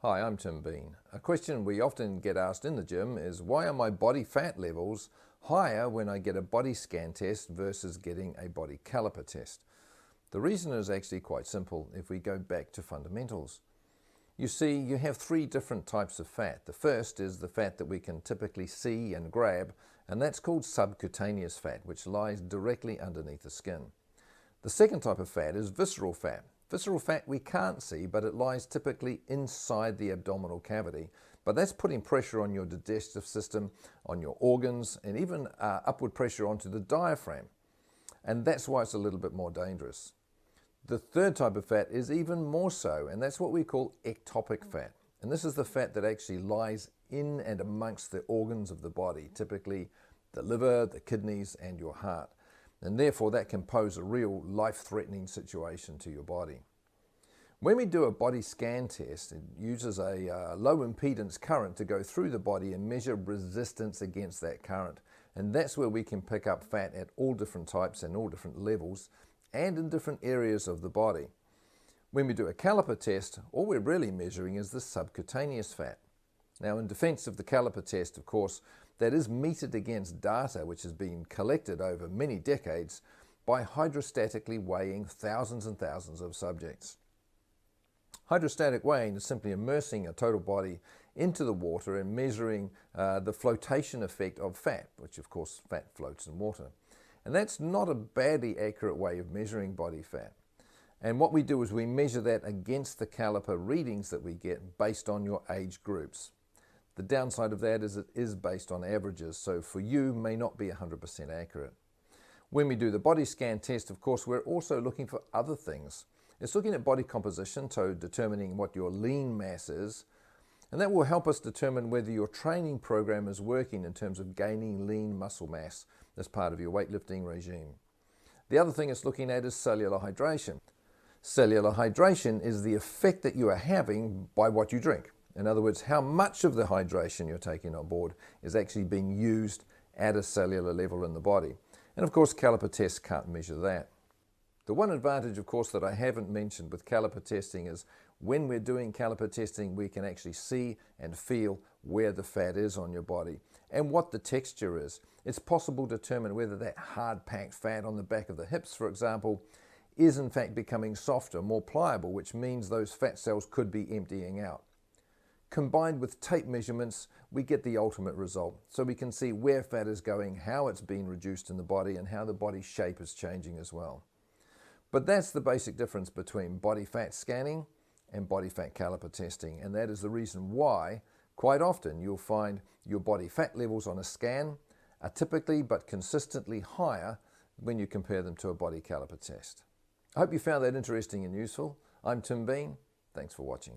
Hi, I'm Tim Bean. A question we often get asked in the gym is, why are my body fat levels higher when I get a body scan test versus getting a body caliper test? The reason is actually quite simple if we go back to fundamentals. You see, you have three different types of fat. The first is the fat that we can typically see and grab, and that's called subcutaneous fat, which lies directly underneath the skin. The second type of fat is visceral fat. Visceral fat we can't see, but it lies typically inside the abdominal cavity. But that's putting pressure on your digestive system, on your organs, and even upward pressure onto the diaphragm. And that's why it's a little bit more dangerous. The third type of fat is even more so, and that's what we call ectopic fat. And this is the fat that actually lies in and amongst the organs of the body, typically the liver, the kidneys, and your heart. And therefore that can pose a real life-threatening situation to your body. When we do a body scan test, it uses a low impedance current to go through the body and measure resistance against that current. And that's where we can pick up fat at all different types and all different levels and in different areas of the body. When we do a caliper test, all we're really measuring is the subcutaneous fat. Now, in defense of the caliper test, of course, that is meted against data which has been collected over many decades by hydrostatically weighing thousands and thousands of subjects. Hydrostatic weighing is simply immersing a total body into the water and measuring the flotation effect of fat, which of course fat floats in water. And that's not a badly accurate way of measuring body fat. And what we do is we measure that against the caliper readings that we get based on your age groups. The downside of that is it is based on averages, so for you may not be 100% accurate. When we do the body scan test, of course, we're also looking for other things. It's looking at body composition, so determining what your lean mass is, and that will help us determine whether your training program is working in terms of gaining lean muscle mass as part of your weightlifting regime. The other thing it's looking at is cellular hydration. Cellular hydration is the effect that you are having by what you drink. In other words, how much of the hydration you're taking on board is actually being used at a cellular level in the body. And of course, caliper tests can't measure that. The one advantage, of course, that I haven't mentioned with caliper testing is when we're doing caliper testing, we can actually see and feel where the fat is on your body and what the texture is. It's possible to determine whether that hard-packed fat on the back of the hips, for example, is in fact becoming softer, more pliable, which means those fat cells could be emptying out. Combined with tape measurements, we get the ultimate result. So we can see where fat is going, how it's being reduced in the body, and how the body shape is changing as well. But that's the basic difference between body fat scanning and body fat caliper testing. And that is the reason why, quite often, you'll find your body fat levels on a scan are typically but consistently higher when you compare them to a body caliper test. I hope you found that interesting and useful. I'm Tim Bean. Thanks for watching.